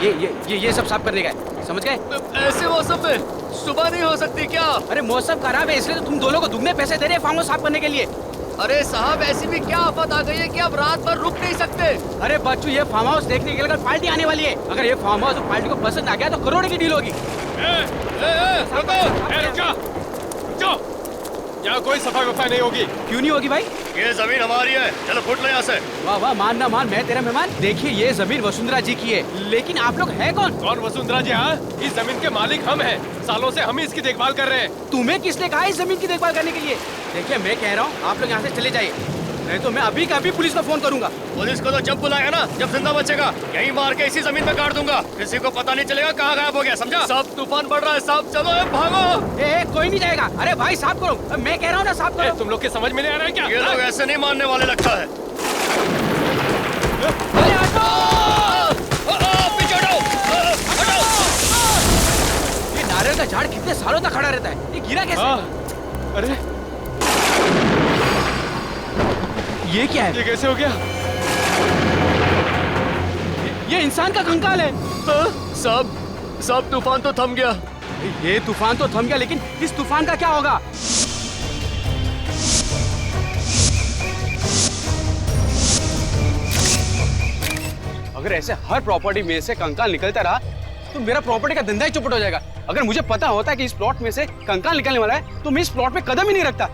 ये सब साफ करने का है, समझ गए? ऐसे मौसम में सुबह नहीं हो सकती क्या? अरे मौसम खराब है इसलिए तो तुम दोनों को दुगने पैसे दे रहे हैं फार्म हाउस साफ करने के लिए। अरे साहब ऐसी भी क्या आफत आ गई है कि अब रात भर रुक नहीं सकते? अरे बच्चू ये फार्म हाउस देखने के लिए कल पार्टी आने वाली है। अगर ये फार्म हाउस पार्टी को पसंद आ गया तो करोड़ की डील होगी। यहाँ कोई सफाई वफाई नहीं होगी। क्यों नहीं होगी भाई? ये जमीन हमारी है, चलो फुट लो यहाँ से। वाह वाह, मान ना मान, मैं तेरा मेहमान। देखिए ये जमीन वसुंधरा जी की है, लेकिन आप लोग हैं कौन? कौन वसुंधरा जी? हाँ, इस जमीन के मालिक हम हैं। सालों से हम ही इसकी देखभाल कर रहे हैं। तुम्हें किसने कहा इस जमीन की देखभाल करने के लिए? देखिए मैं कह रहा हूँ आप लोग यहाँ से चले जाइए, नहीं तो मैं अभी का अभी पुलिस को फोन करूंगा। पुलिस को तो जब बुलाएगा ना, जब जिंदा बचेगा, यहीं मार के इसी जमीन पे काट दूंगा। किसी को पता नहीं चलेगा कहाँ गायब हो गया, समझा? सब तूफान बढ़ रहा है, सब चलो भागो। कोई नहीं जाएगा। अरे भाई साफ करो, मैं कह रहा हूँ ना साफ करो। तुम लोग के समझ में नहीं आ रहा है क्या? ये लोग ऐसे नहीं मानने वाले लगता है। ये नारियल का झाड़ कितने सालों तक खड़ा रहता है, ये गिरा कैसे? अरे ये क्या है? ये कैसे हो गया? ये इंसान का कंकाल है। सब तूफान तो थम गया। ये तूफान तो थम गया, लेकिन इस तूफान का क्या होगा? अगर ऐसे हर प्रॉपर्टी में से कंकाल निकलता रहा तो मेरा प्रॉपर्टी का धंधा ही चौपट हो जाएगा। अगर मुझे पता होता कि इस प्लॉट में से कंकाल निकलने वाला है तो मैं इस प्लॉट पे कदम ही नहीं रखता।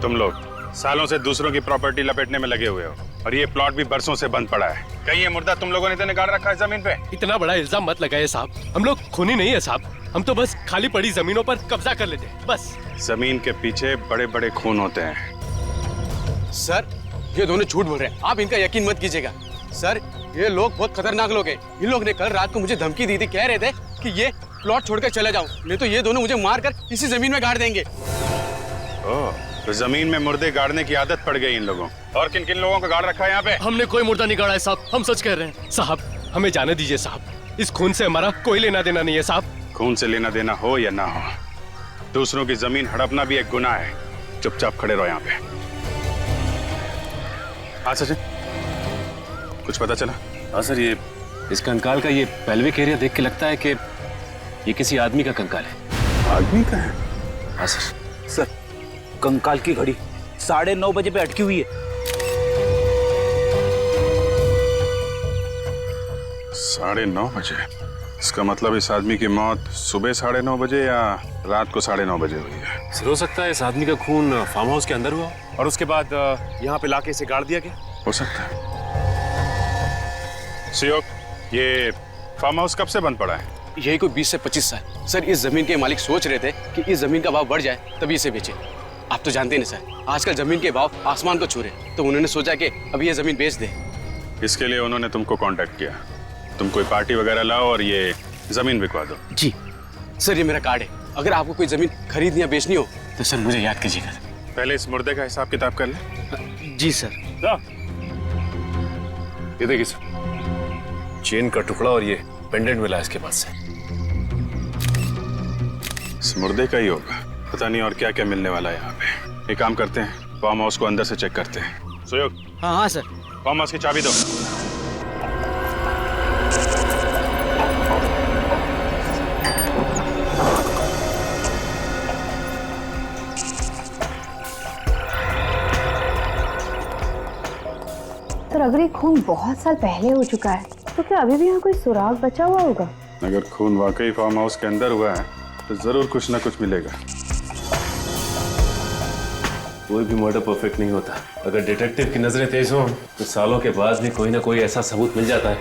तुम लोग सालों से दूसरों की प्रॉपर्टी लपेटने में लगे हुए हो और ये प्लॉट भी बरसों से बंद पड़ा है। कहीं ये मुर्दा तुम लोगों ने तो निकाल रखा है जमीन पे? इतना बड़ा इल्जाम मत लगाइए साहब, हम लोग खूनी नहीं है साहब। हम तो बस खाली पड़ी जमीनों पर कब्जा कर लेते हैं बस। जमीन के पीछे बड़े बड़े खून होते हैं। सर ये दोनों झूठ बोल रहे हैं, आप इनका यकीन मत कीजिएगा। सर ये लोग बहुत खतरनाक लोग हैं। इन लोग ने कल रात को मुझे धमकी दी थी, कह रहे थे कि ये प्लॉट छोड़कर चले जाऊं, नहीं तो ये दोनों मुझे मारकर इसी जमीन में गाड़ देंगे। ओह, तो जमीन में मुर्दे गाड़ने की आदत पड़ गई इन लोगों। और किन किन लोगों का गाड़ रखा है यहाँ पे? हमने कोई मुर्दा नहीं गाड़ा है साहब, हम सच कह रहे हैं। साहब हमें जाने दीजिए साहब, इस खून से हमारा कोई लेना देना नहीं है साहब। खून से लेना देना हो या ना हो, दूसरों की जमीन हड़पना भी एक गुनाह है। चुपचाप खड़े रहो यहाँ पे। हाँ सचिन, कुछ पता चला? हाँ सर, ये इस कंकाल का ये पेल्विक एरिया देख के लगता है कि ये किसी आदमी का कंकाल है। आदमी का है? हाँ सर। सर कंकाल की घड़ी 9:30 बजे पे अटकी हुई है। 9:30 बजे? इसका मतलब इस आदमी की मौत सुबह 9:30 बजे या रात को 9:30 बजे हुई है। सर हो सकता है इस आदमी का खून फार्म हाउस के अंदर हुआ और उसके बाद यहाँ पे लाके इसे गाड़ दिया गया। हो सकता है। सुयोग, ये फार्म हाउस कब से बंद पड़ा है? यही कोई 20 से 25 साल। सर इस जमीन के मालिक सोच रहे थे कि इस जमीन का भाव बढ़ जाए तभी इसे बेचे। आप तो जानते हैं ना सर, आजकल जमीन के भाव आसमान को छू रहे, तो उन्होंने सोचा कि अभी ये जमीन बेच दे। इसके लिए उन्होंने तुमको कांटेक्ट किया। तुम कोई पार्टी वगैरह लाओ और ये जमीन बिकवा दो। जी सर, ये मेरा कार्ड है। अगर आपको कोई जमीन खरीदनी या बेचनी हो तो सर मुझे याद कीजिएगा। पहले इस मुर्दे का हिसाब किताब कर ले। जी सर। ये देखिए सर, चेन का टुकड़ा और ये पेंडेंट मिला इसके पास से। इस मुर्दे का ही होगा, पता नहीं और क्या क्या मिलने वाला है यहाँ पे। एक काम करते हैं, फार्म हाउस को अंदर से चेक करते हैं। सुयोग, हाँ हाँ सर। फार्म हाउस की चाबी दो। सर अगर ये खून बहुत साल पहले हो चुका है तो क्या अभी भी यहाँ कोई सुराग बचा हुआ होगा? अगर खून वाकई फार्म हाउस के अंदर हुआ है तो जरूर कुछ ना कुछ मिलेगा। कोई भी मर्डर परफेक्ट नहीं होता। अगर डिटेक्टिव की नजरें तेज हों तो सालों के बाद भी कोई ना कोई ऐसा सबूत मिल जाता है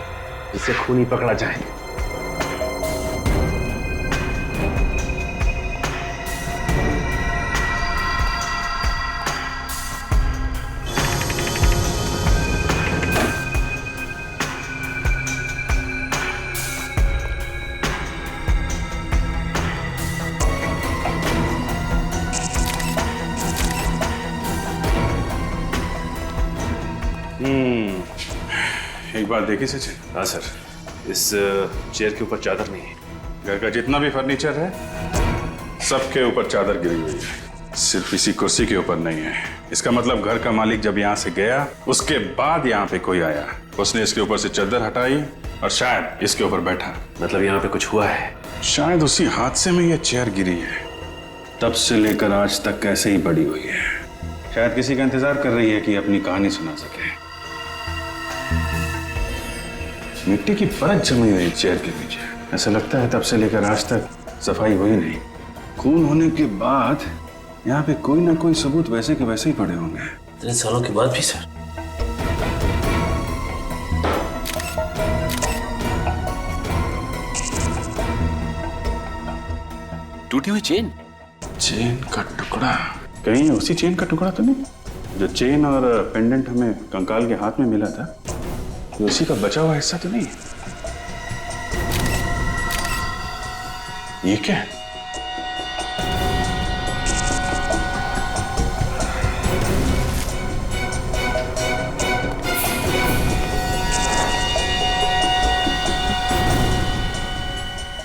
जिससे खूनी पकड़ा जाए। एक बात देखी सचिन? हाँ सर, इस चेयर के ऊपर चादर नहीं है। घर का जितना भी फर्नीचर है सबके ऊपर चादर गिरी हुई है, सिर्फ इसी कुर्सी के ऊपर नहीं है। इसका मतलब घर का मालिक जब यहाँ से गया उसके बाद यहाँ पे कोई आया, उसने इसके ऊपर से चादर हटाई और शायद इसके ऊपर बैठा। मतलब यहाँ पे कुछ हुआ है? शायद उसी हादसे में ये चेयर गिरी है, तब से लेकर आज तक कैसे ही पड़ी हुई है। शायद किसी का इंतजार कर रही है कि अपनी कहानी सुना सके। मिट्टी की परत जमी हुई चेयर के पीछे, ऐसा लगता है तब से लेकर आज तक सफाई हुई नहीं। खून होने के बाद यहाँ पे कोई ना कोई सबूत वैसे के वैसे ही पड़े होंगे। इतने सालों के बाद भी सर? टूटी हुई चेन? चेन का टुकड़ा? कहीं उसी चेन का टुकड़ा तो नहीं जो चेन और पेंडेंट हमें कंकाल के हाथ में मिला था? ये उसी का बचा हुआ हिस्सा तो नहीं? ये क्या है?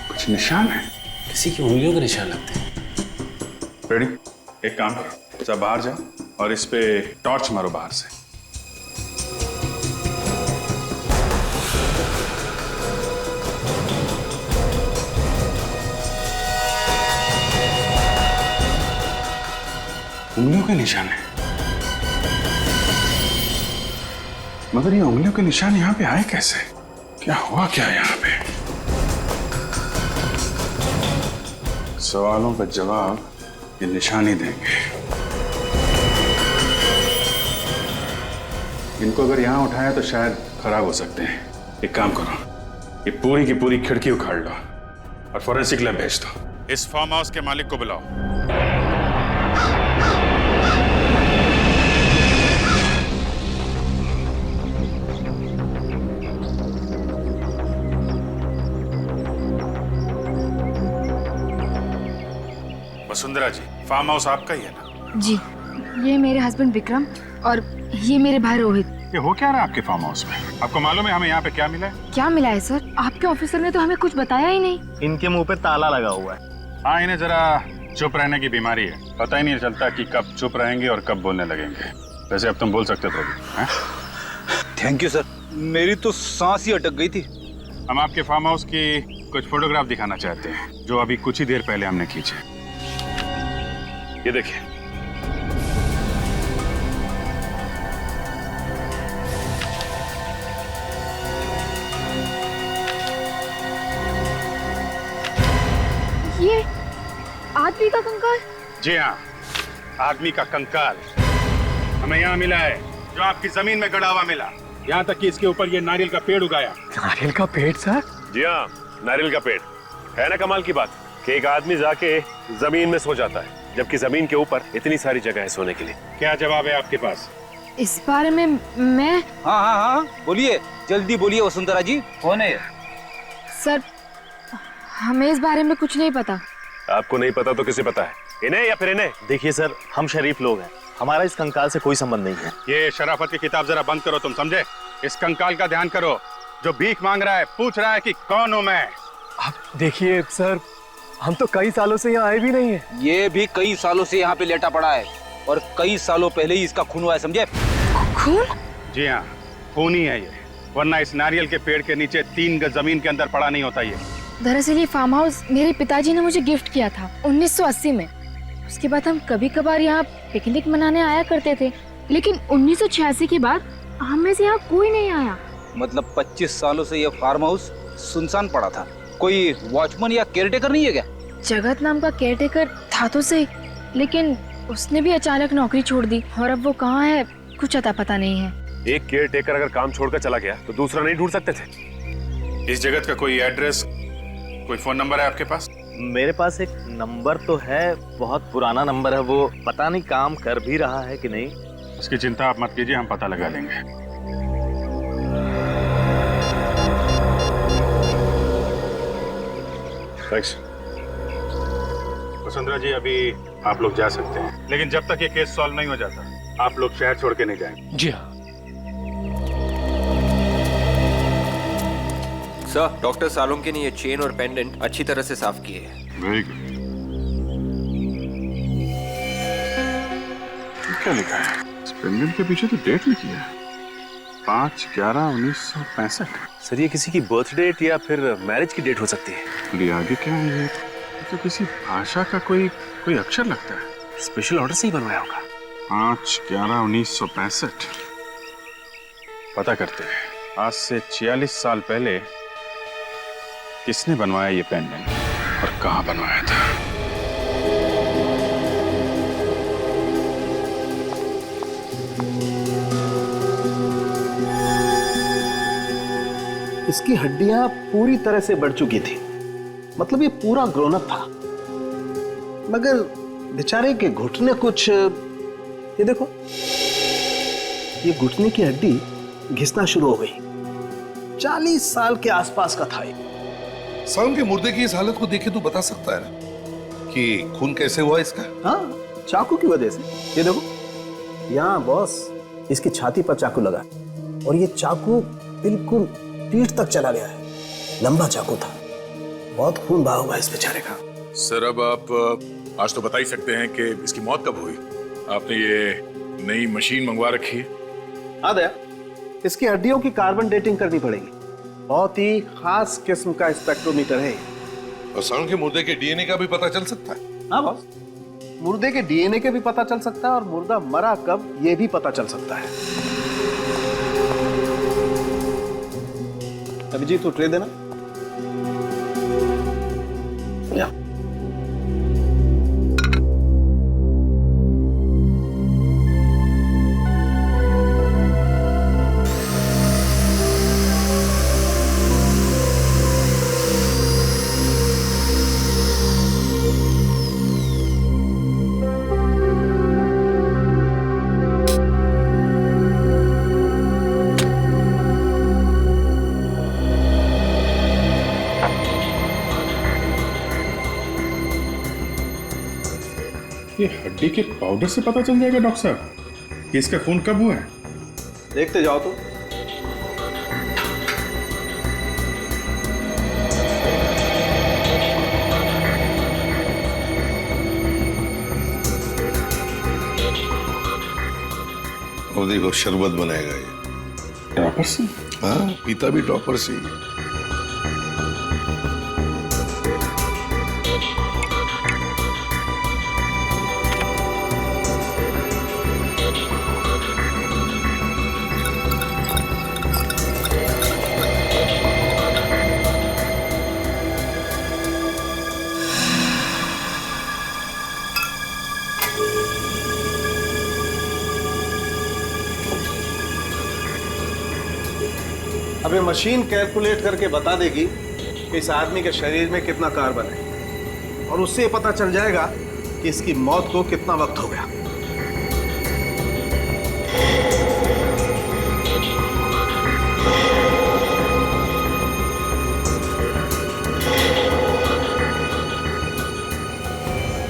कुछ निशान है? किसी की उंगलियों के निशान लगते हैं। रेडी? एक काम करो, सब बाहर जाओ और इस पे टॉर्च मारो बाहर से। उंगलियों के निशान है, मगर ये उंगलियों के निशान यहाँ पे आए कैसे? क्या हुआ क्या यहाँ पे? सवालों का जवाब ये निशान ही देंगे। इनको अगर यहाँ उठाया तो शायद खराब हो सकते हैं। एक काम करो, ये पूरी की पूरी खिड़की उखाड़ लो और फॉरेंसिक लैब भेज दो। इस फार्म हाउस के मालिक को बुलाओ। वसुंधरा जी, फार्म हाउस आपका ही है ना? जी, ये मेरे हस्बैंड विक्रम और ये मेरे भाई रोहित। ये हो क्या रहा है आपके फार्म हाउस में? आपको मालूम है हमें यहाँ पे क्या मिला है? क्या मिला है सर? आपके ऑफिसर ने तो हमें कुछ बताया ही नहीं। इनके मुंह पे ताला लगा हुआ है। हाँ, इन्हें जरा चुप रहने की बीमारी है। पता ही नहीं चलता कि कब चुप रहेंगे और कब बोलने लगेंगे। वैसे अब तुम बोल सकते थे अभी। थैंक यू सर, मेरी तो सांस ही अटक गई थी। हम आपके फार्म हाउस की कुछ फोटोग्राफ दिखाना चाहते हैं जो अभी कुछ ही देर पहले हमने खींचे। ये देखिए। ये आदमी का कंकाल? जी हाँ, आदमी का कंकाल हमें यहाँ मिला है, जो आपकी जमीन में गड़ा हुआ मिला। यहाँ तक कि इसके ऊपर ये नारियल का पेड़ उगाया। नारियल का पेड़ सर? जी हाँ, नारियल का पेड़। है ना कमाल की बात कि एक आदमी जाके जमीन में सो जाता है, जबकि जमीन के ऊपर इतनी सारी जगह है सोने के लिए। क्या जवाब है आपके पास? इस बारे में मैं... हाँ, बोलिए, जल्दी बोलिए वसुंधरा जी, कौन है? सर, हमें इस बारे में कुछ नहीं पता। आपको नहीं पता तो किसे पता है? इन्हें या फिर इन्हें? देखिए सर, हम शरीफ लोग हैं, हमारा इस कंकाल से कोई संबंध नहीं है। ये शराफत की किताब जरा बंद करो, तुम समझे? इस कंकाल का ध्यान करो, जो भीख मांग रहा है, पूछ रहा है कि कौन हूं मैं। आप देखिए सर, हम तो कई सालों से यहाँ आए भी नहीं है। ये भी कई सालों से यहाँ पे लेटा पड़ा है और कई सालों पहले ही इसका खून हुआ है, समझे? खून? जी हाँ, खून ही है ये, वरना इस नारियल के पेड़ के नीचे 3 गज जमीन के अंदर पड़ा नहीं होता ये। दरअसल ये फार्म हाउस मेरे पिताजी ने मुझे गिफ्ट किया था 1980 में। उसके बाद हम कभी कभार यहाँ पिकनिक मनाने आया करते थे, लेकिन 1986 के बाद हम में से यहाँ कोई नहीं आया। मतलब 25 सालों से ये फार्म हाउस सुनसान पड़ा था। कोई वॉचमैन या केयरटेकर नहीं है क्या? जगत नाम का केयरटेकर था तो सही, लेकिन उसने भी अचानक नौकरी छोड़ दी और अब वो कहाँ है कुछ अता पता नहीं है। एक केयर टेकर अगर काम छोड़कर चला गया तो दूसरा नहीं ढूंढ सकते थे? इस जगत का कोई एड्रेस, कोई फोन नंबर है आपके पास? मेरे पास एक नंबर तो है, बहुत पुराना नंबर है वो, पता नहीं काम कर भी रहा है कि नहीं। इसकी चिंता आप मत कीजिए, हम पता लगा लेंगे। थैंक्स। वसुंधरा जी, अभी आप लोग जा सकते हैं, लेकिन जब तक ये केस सॉल्व नहीं हो जाता आप लोग शहर छोड़ के नहीं जाएंगे। जी हाँ। सर, डॉक्टर सालोंके ने ये चेन और पेंडेंट अच्छी तरह से साफ किए हैं। Very good. क्या लिखा है? इस पेंडेंट के पीछे तो डेट लिखी है। 5/11/1965। सर ये किसी की बर्थ डेट या फिर मैरिज की डेट हो सकती है। थोड़ी आगे क्या है ये तो किसी भाषा का कोई अक्षर लगता है। स्पेशल ऑर्डर से ही बनवाया होगा। 5/11/1965। पता करते हैं आज से 46 साल पहले किसने बनवाया ये पेंडेंट और कहाँ बनवाया था। इसकी हड्डियां पूरी तरह से बढ़ चुकी थी, मतलब ये पूरा ग्रोन अप था, मगर बेचारे के घुटने कुछ, ये देखो, ये घुटने की हड्डी घिसना शुरू हो गई। 40 साल के आसपास का था ये। सालम के मुर्दे की इस हालत को देखे तो बता सकता है ना कि खून कैसे हुआ इसका? हाँ, चाकू की वजह से। ये देखो, यहाँ बॉस इसकी छाती पर चाकू लगा और ये चाकू बिल्कुल पीठ तक चला गया है। लंबा चाकू था, बहुत खून बहा हुआ है इस बेचारे का। सर अब आप आज तो बता ही सकते हैं कि इसकी मौत कब हुई। आपने ये नई मशीन मंगवा रखी है। हाँ दया, इसकी हड्डियों की कार्बन डेटिंग करनी पड़ेगी। बहुत ही खास किस्म का स्पेक्ट्रोमीटर है। और सालम के मुर्दे के डीएनए का भी पता चल सकता है। हाँ बॉस, मुर्दे के डीएनए के भी पता चल सकता है और मुर्दा मरा कब ये भी पता चल सकता है। अभिजीत, तो ट्रे देना। या। ये हड्डी के पाउडर से पता चल जाएगा डॉक्टर साहब कि इसका खून कब हुआ है? देखते जाओ तो। और देखो शरबत बनाएगा ये। टॉपर से? हाँ, पीता भी टॉपर से ही। अब ये मशीन कैलकुलेट करके बता देगी कि इस आदमी के शरीर में कितना कार्बन है और उससे पता चल जाएगा कि इसकी मौत को कितना वक्त हो गया।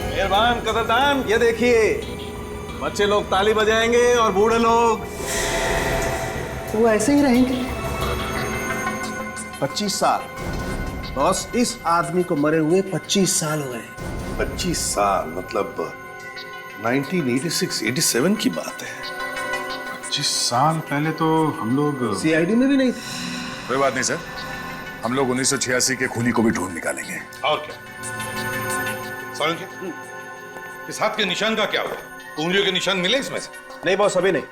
मेहरबान कदरदान, ये देखिए, बच्चे लोग ताली बजाएंगे और बूढ़े लोग वो ऐसे ही रहेंगे। 25 साल बॉस, इस आदमी को मरे हुए 25 साल हुए हैं। 25 साल मतलब 1986-87 की बात है। 25 साल पहले तो हम लोग सीआईडी में भी नहीं थे। कोई बात नहीं सर, हम लोग 1986 के खूनी को भी ढूंढ निकालेंगे। और क्या सालम के इस हाथ के निशान का क्या हुआ? उंगलियों के निशान मिले इसमें से? नहीं बॉस, अभी नहीं,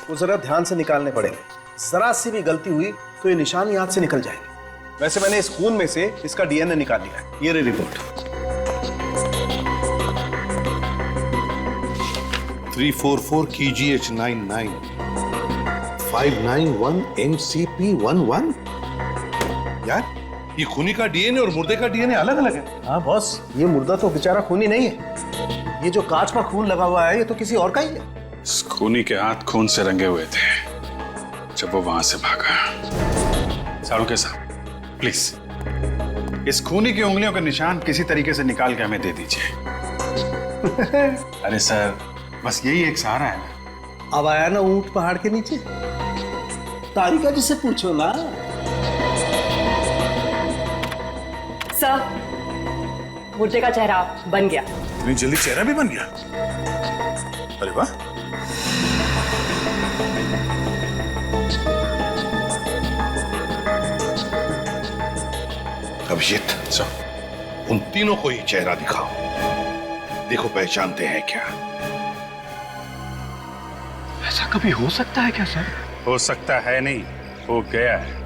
वो जरा ध्यान से निकालने पड़ेंगे। जरा सी भी गलती हुई तो ये निशान ही हाथ से निकल जाएंगे। वैसे मैंने इस खून में से इसका डीएनए निकाल लिया है। ये रही रिपोर्ट। 344 KGH99 591 MCP11। यार ये खूनी का डीएनए और मुर्दे का डीएनए अलग अलग है। हाँ बॉस, ये मुर्दा तो बेचारा खूनी नहीं है। ये जो कांच पर खून लगा हुआ है ये तो किसी और का ही है। इस खूनी के हाथ खून से रंगे हुए थे जब वो वहां से भागा। सालुंके साहब, प्लीज इस खूनी की उंगलियों का निशान किसी तरीके से निकाल के हमें दे दीजिए। अरे सर, बस यही एक सहारा है ना। अब आया ना ऊंट पहाड़ के नीचे, तारिका जी से पूछो ना। सर, मुर्दे का चेहरा बन गया। इतनी जल्दी चेहरा भी बन गया? अरे वाह। अभिजीत सर, उन तीनों को ये चेहरा दिखाओ, देखो पहचानते हैं क्या। ऐसा कभी हो सकता है क्या सर? हो सकता है नहीं, हो गया है।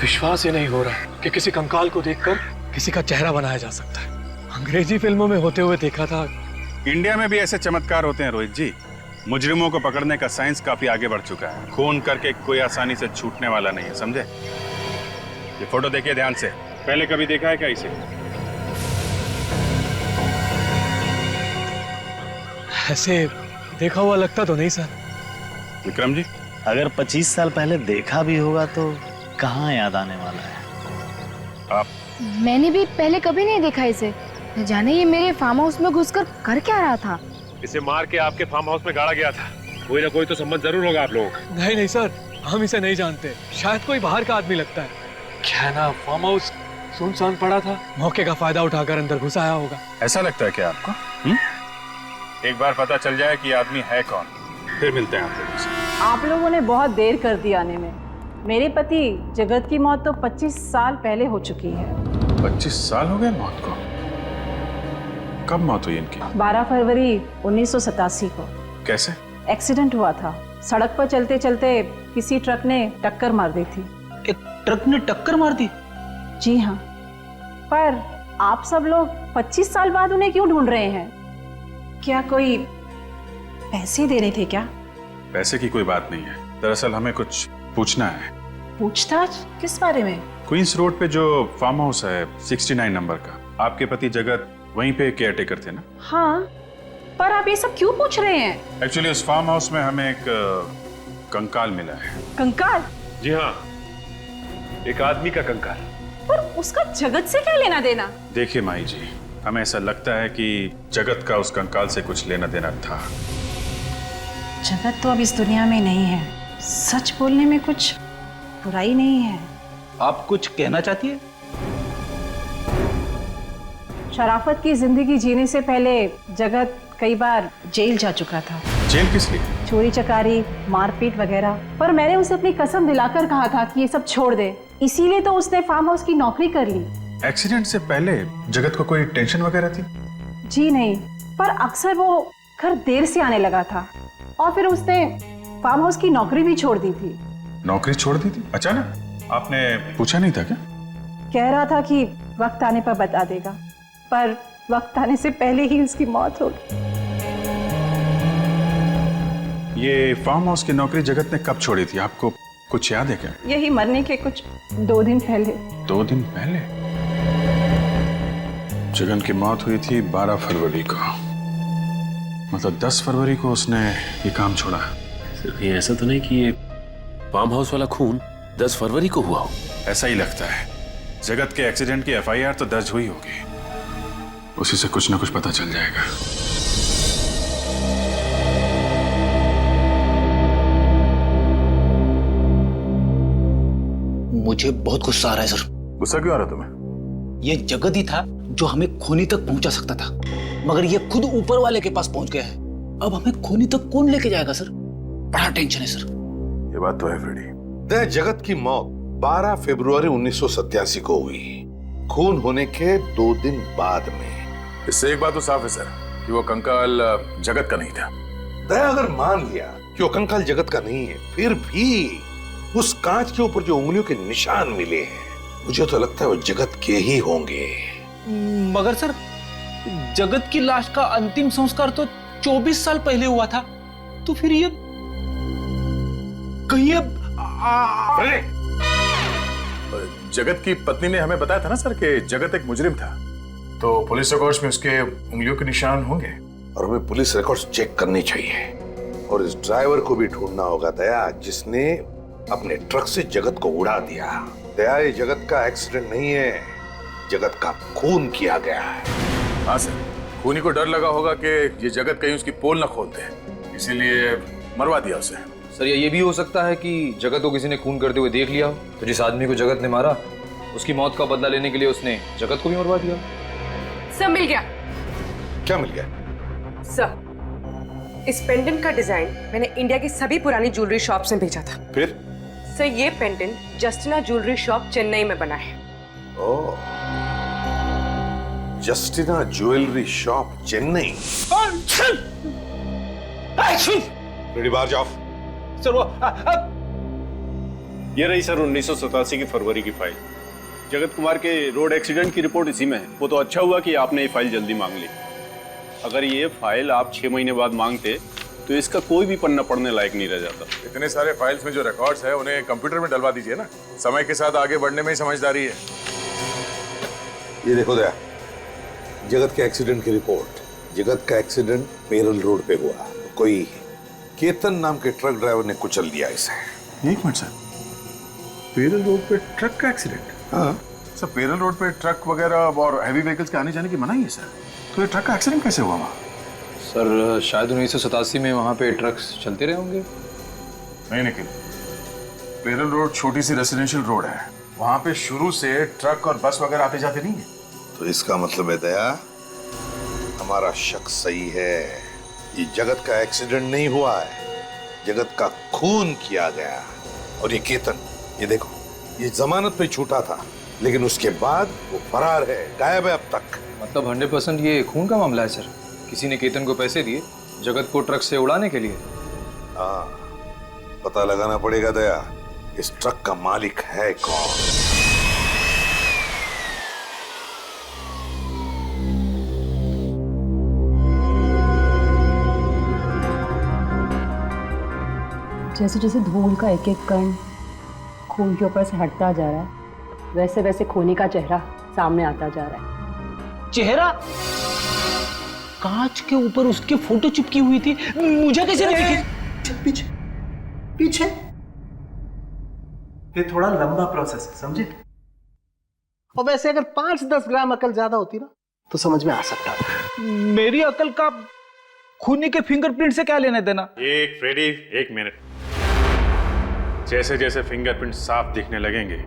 विश्वास ही नहीं हो रहा कि किसी कंकाल को देखकर किसी का चेहरा बनाया जा सकता है। अंग्रेजी फिल्मों में होते हुए देखा था। इंडिया में भी ऐसे चमत्कार होते हैं रोहित जी। मुजरिमों को पकड़ने का साइंस काफी आगे बढ़ चुका है। खून करके कोई आसानी से छूटने वाला नहीं है, समझे? ये फोटो देखिए ध्यान से। पहले कभी देखा है क्या इसे? ऐसे देखा हुआ लगता तो नहीं सर। विक्रम जी, अगर 25 साल पहले देखा भी होगा तो कहाँ याद आने वाला है? आप? मैंने भी पहले कभी नहीं देखा इसे। न जाने ये मेरे फार्म हाउस में घुसकर कर क्या रहा था। इसे मार के आपके फार्म हाउस में गाड़ा गया था। कोई ना कोई तो संबंध जरूर होगा आप लोगों का। नहीं सर, हम इसे नहीं जानते। शायद कोई बाहर का आदमी लगता है। क्या है ना, फार्म हाउस सुनसान पड़ा था, मौके का फायदा उठाकर अंदर घुस आया होगा। ऐसा लगता है क्या आपको? एक बार पता चल जाए कि आदमी है कौन, फिर मिलते हैं आप लोगों से। आप लोगों ने बहुत देर कर दी आने में। मेरे पति जगत की मौत तो 25 साल पहले हो चुकी है। 25 साल हो गए मौत को? कब मौत हुई इनकी? 12 फरवरी 1987 को। कैसे? एक्सीडेंट हुआ था। सड़क पर चलते चलते किसी ट्रक ने टक्कर मार दी थी। एक ट्रक ने टक्कर मार दी? जी हाँ। पर आप सब लोग 25 साल बाद उन्हें क्यों ढूंढ रहे हैं? क्या कोई पैसे दे रहे थे क्या? पैसे की कोई बात नहीं है। दरअसल हमें कुछ पूछना है। पूछताछ किस बारे में? क्वींस रोड पे जो फार्म हाउस है 69 नंबर का, आपके पति जगत वहीं पे केयर टेकर थे ना? हाँ, पर आप ये सब क्यों पूछ रहे हैं? एक्चुअली उस फार्म हाउस में हमें एक कंकाल मिला है। कंकाल? जी हाँ, एक आदमी का कंकाल। पर उसका जगत से क्या लेना देना? देखिए माई जी, हमें ऐसा लगता है कि जगत का उस कंकाल से कुछ लेना देना था। जगत तो अब इस दुनिया में नहीं है। सच बोलने में कुछ बुराई नहीं है। आप कुछ कहना चाहती है? शराफत की जिंदगी जीने से पहले जगत कई बार जेल जा चुका था। जेल किस लिए? चोरी चकारी, मारपीट वगैरह। पर मैंने उसे अपनी कसम दिलाकर कहा था कि ये सब छोड़ दे, इसीलिए तो उसने फार्म हाउस की नौकरी कर ली। एक्सीडेंट से पहले जगत को कोई टेंशन वगैरह थी? जी नहीं, पर अक्सर वो घर देर से आने लगा था और फिर उसने फार्म हाउस की नौकरी भी छोड़ दी थी। नौकरी छोड़ दी थी अचानक? आपने पूछा नहीं था क्या? कह रहा था कि वक्त आने पर बता देगा, पर वक्त आने से पहले ही उसकी मौत हो गई। ये फार्म हाउस की नौकरी जगत ने कब छोड़ी थी, आपको कुछ याद है क्या? यही मरने के कुछ 2 दिन पहले। 2 दिन पहले? जगन की मौत हुई थी 12 फरवरी को, मतलब 10 फरवरी को उसने ये काम छोड़ा। सिर्फ ये ऐसा तो नहीं कि ये फार्म हाउस वाला खून 10 फरवरी को हुआ हो? ऐसा ही लगता है। जगत के एक्सीडेंट की FIR तो दर्ज हुई होगी, उसी से कुछ ना कुछ पता चल जाएगा। मुझे बहुत गुस्सा आ रहा है सर। गुस्सा क्यों आ रहा तुम्हें? ये जगत ही था जो हमें खूनी तक पहुंचा सकता था, मगर ये खुद ऊपर वाले के पास पहुंच गया है। अब हमें खूनी तक कौन लेके जाएगा सर? बड़ा टेंशन है सर। ये बात तो है फ्रेडी। जगत की मौत 12 फरवरी 1987 को हुई, खून होने के 2 दिन बाद में। इससे एक बात तो साफ है सर कि वो कंकाल जगत का नहीं था। दया अगर मान लिया कि वो कंकाल जगत का नहीं है, फिर भी उस कांच के ऊपर जो उंगलियों के निशान मिले हैं, मुझे तो लगता है वो जगत के ही होंगे। मगर सर, जगत की लाश का अंतिम संस्कार तो 24 साल पहले हुआ था, तो फिर ये कहीं जगत की पत्नी ने हमें बताया था ना सर कि जगत एक मुजरिम था, तो पुलिस रिकॉर्ड्स में उसके उंगलियों के निशान होंगे। और हमें पुलिस रिकॉर्ड्स चेक करनी चाहिए, और इस ड्राइवर को भी ढूंढना होगा दया, जिसने अपने ट्रक से जगत को उड़ा दिया। दया, ये जगत का एक्सीडेंट नहीं है, जगत का खून किया गया है। हाँ सर, खूनी को डर लगा होगा कि ये जगत कहीं उसकी पोल न खोल दे, इसीलिए मरवा दिया उसे। सर, ये भी हो सकता है कि जगत को किसी ने खून करते हुए देख लिया हो, तो जिस आदमी को जगत ने मारा उसकी मौत का बदला लेने के लिए उसने जगत को भी मरवा दिया। सर, मिल गया। क्या मिल गया? सर, इस पेंडेंट का डिजाइन मैंने इंडिया की सभी पुरानी ज्वेलरी शॉप में भेजा था। फिर? सर, ये pendant Justina jewellery shop Chennai में बना है। Oh, Justina jewellery shop, Chennai. Ready, बाहर जाओ। सर वो ये रही सर 1987 की फरवरी की फाइल। जगत कुमार के रोड एक्सीडेंट की रिपोर्ट इसी में है। वो तो अच्छा हुआ कि आपने ये फाइल जल्दी मांग ली। अगर ये फाइल आप 6 महीने बाद मांगते तो इसका कोई भी पन्ना पढ़ने लायक नहीं रह जाता। इतने सारे फाइल्स में जो रिकॉर्ड्स है उन्हें कंप्यूटर में डलवा दीजिए ना। समय के साथ आगे बढ़ने में ही समझदारी है। ये देखो दया, जगत के एक्सीडेंट की रिपोर्ट। जगत का एक्सीडेंट पेरल रोड पे हुआ। कोई केतन नाम के ट्रक ड्राइवर ने कुचल दिया इसे। एक मिनट सर, पेरल रोड पे ट्रक का एक्सीडेंट? हाँ सर, पेरल रोड पे ट्रक वगैरह और हैवी व्हीकल्स के आने जाने की मनाही है सर। तो ये ट्रक का एक्सीडेंट कैसे हुआ वहाँ? सर शायद 1987 में वहाँ पे ट्रक्स चलते रहे होंगे। नहीं निखिल, पेरल रोड छोटी सी रेसिडेंशियल रोड है। वहाँ पे शुरू से ट्रक और बस वगैरह आते जाते नहीं है। तो इसका मतलब है दया, हमारा शक सही है। ये जगत का एक्सीडेंट नहीं हुआ है, जगत का खून किया गया। और ये केतन, ये देखो, ये जमानत पे छूटा था, लेकिन उसके बाद वो फरार है, गायब है अब तक। मतलब 100% ये खून का मामला है सर। किसी ने केतन को पैसे दिए जगत को ट्रक से उड़ाने के लिए। हाँ, पता लगाना पड़ेगा दया, इस ट्रक का मालिक है कौन। जैसे जैसे धूल का एक एक कण खून के ऊपर से हटता जा रहा है, वैसे वैसे खूनी का चेहरा सामने आता जा रहा है। चेहरा? कांच के ऊपर उसकी फोटो चिपकी हुई थी, मुझे कैसे नहीं दिखी? पीछे पीछे। ये थोड़ा लंबा प्रोसेस है, समझे? और वैसे अगर 5-10 ग्राम अकल ज्यादा होती ना तो समझ में आ सकता था। मेरी अकल का खूनी के फिंगरप्रिंट से क्या लेने देना? एक फ्रेडी, एक मिनट। जैसे जैसे फिंगरप्रिंट साफ दिखने लगेंगे,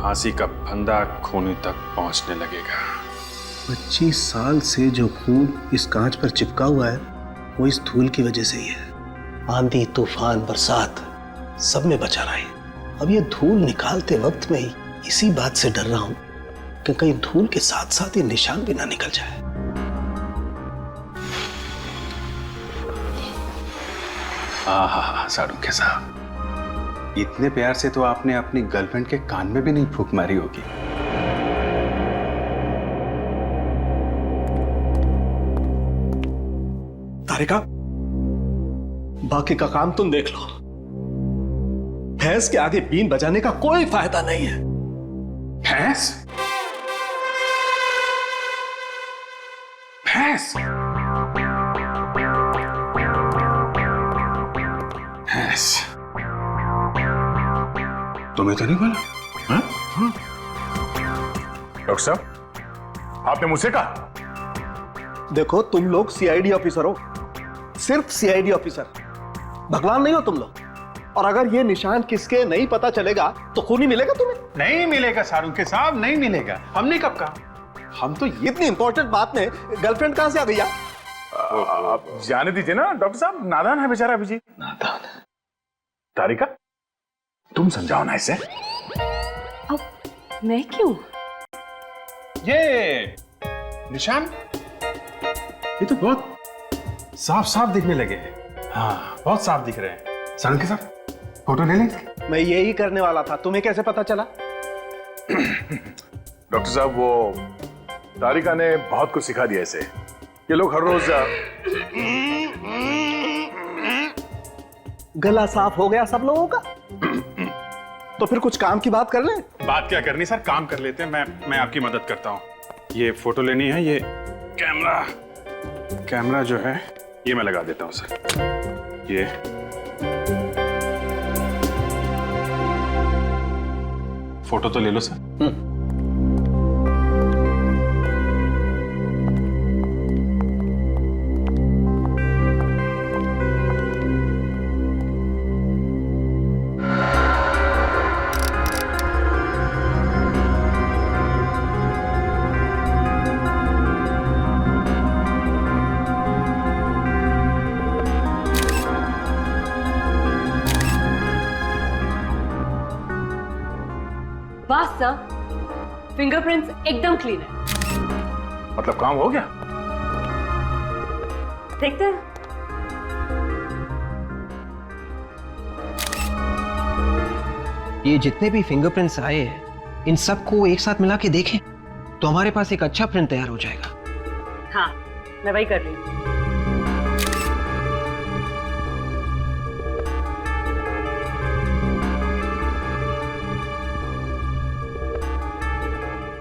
फांसी का फंदा खूनी तक पहुंचने लगेगा। 25 साल से जो खून इस कांच पर चिपका हुआ है वो इस धूल की वजह से ही है। आंधी, तूफान, बरसात सब में बचा रहा है। अब ये धूल निकालते वक्त में ही इसी बात से डर रहा हूं कि कहीं धूल के साथ साथ ये निशान भी ना निकल जाए। हाँ, सारुखे साहब, इतने प्यार से तो आपने अपनी गर्लफ्रेंड के कान में भी नहीं फूंक मारी होगी। तारिका, बाकी का काम तुम देख लो। भैंस के आगे बीन बजाने का कोई फायदा नहीं है। भैंस? भैंस? भैंस? तुम्हें तो नहीं बोला? हाँ? हाँ? डॉक्टर साहब, आपने मुझसे कहा? देखो, तुम लोग सीआईडी ऑफिसर हो, सिर्फ सीआईडी ऑफिसर, भगवान नहीं हो तुम लोग। और अगर ये निशान किसके नहीं पता चलेगा तो खूनी मिलेगा तुम्हें? नहीं मिलेगा सारुखे साहब, नहीं मिलेगा। हमने कब कहा? हम तो इतनी इंपॉर्टेंट बात में गर्लफ्रेंड कहां से आ गई? आप जाने दीजिए ना डॉक्टर साहब, नादान है बेचारा अभिजीत। नादान? तारिका, तुम समझाओ ना इसे। अब मैं क्यों? ये निशान, ये तो बहुत साफ साफ दिखने लगे हैं। हाँ, बहुत साफ दिख रहे हैं। सारुखे साहब, फोटो ले लें? मैं यही करने वाला था, तुम्हें कैसे पता चला? डॉक्टर साहब, वो तारिका ने बहुत कुछ सिखा दिया इसे। ये लोग हर रोज गला साफ हो गया सब लोगों का? तो फिर कुछ काम की बात कर लें। बात क्या करनी सर, काम कर लेते हैं। मैं आपकी मदद करता हूँ। ये फोटो लेनी है, ये कैमरा जो है ये मैं लगा देता हूँ सर। ये फोटो तो ले लो सर। वाह सर, फिंगरप्रिंट्स एकदम क्लीन है। मतलब काम हो गया? देखते हैं। ये जितने भी फिंगरप्रिंट्स आए हैं इन सबको एक साथ मिला के देखें तो हमारे पास एक अच्छा प्रिंट तैयार हो जाएगा। हाँ, मैं वही कर रही हूँ।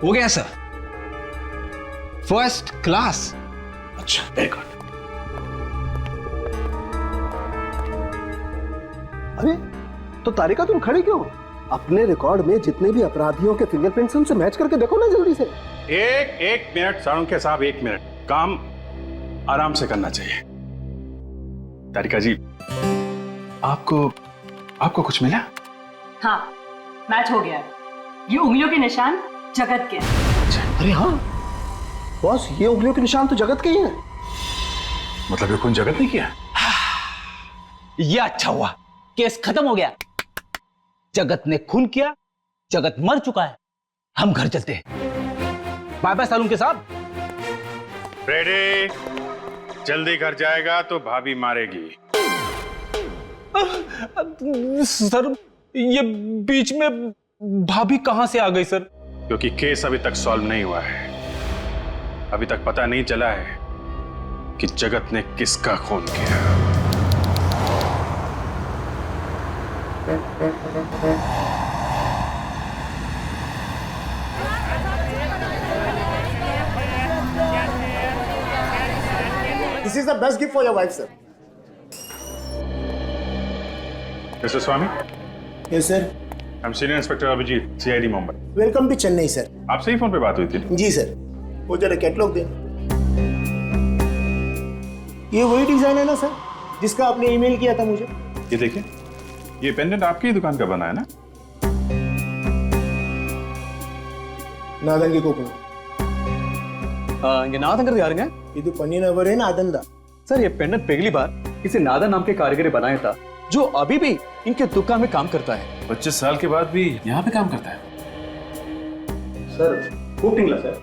हो गया सर, फर्स्ट क्लास। अच्छा, वेरी गुड। अरे तो तारिका तुम खड़ी क्यों? अपने रिकॉर्ड में जितने भी अपराधियों के फिंगरप्रिंट्स हैं उनसे मैच करके देखो ना जल्दी से। एक मिनट साळुंखे साहब, 1 मिनट। काम आराम से करना चाहिए। तारिका जी, आपको कुछ मिला? हाँ, मैच हो गया है। ये उंगलियों के निशान जगत के हैं। अरे हाँ बॉस, ये उंगलियों के निशान तो जगत के ही हैं। मतलब ये कौन जगत ने किया? ये अच्छा हुआ, केस खत्म हो गया। जगत ने खून किया, जगत मर चुका है। हम घर चलते हैं। बाय बाय सालून के साहब। रेडी? जल्दी घर जाएगा तो भाभी मारेगी। सर, ये बीच में भाभी कहां से आ गई सर? क्योंकि केस अभी तक सॉल्व नहीं हुआ है। अभी तक पता नहीं चला है कि जगत ने किसका खून किया। This is the best gift for your wife, sir. Mr. Swami? Yes, sir. I'm Senior Inspector Abhijit, CID Mumbai. Welcome to Chennai, sir. आपसे ही फोन पे बात हुई थी? जी सर। वो जरा कैटलॉग दें। ये वही डिजाइन है ना सर, जिसका आपने ईमेल किया था मुझे? ये देखिए, ये पेंडेंट आपकी ही दुकान का बना है ना? नादंगे को இங்க நாதங்கிறது யாருங்க? இது பண்ணினவரே नादन दा। सर, ये पेंडेंट पहली बार किसी नादन नाम के कारीगर ने बनाया था, जो अभी भी इनके दुकान में काम करता है। 25 साल के बाद भी यहाँ पे काम करता है। सर, கூப்பிட்டீங்களா சார்?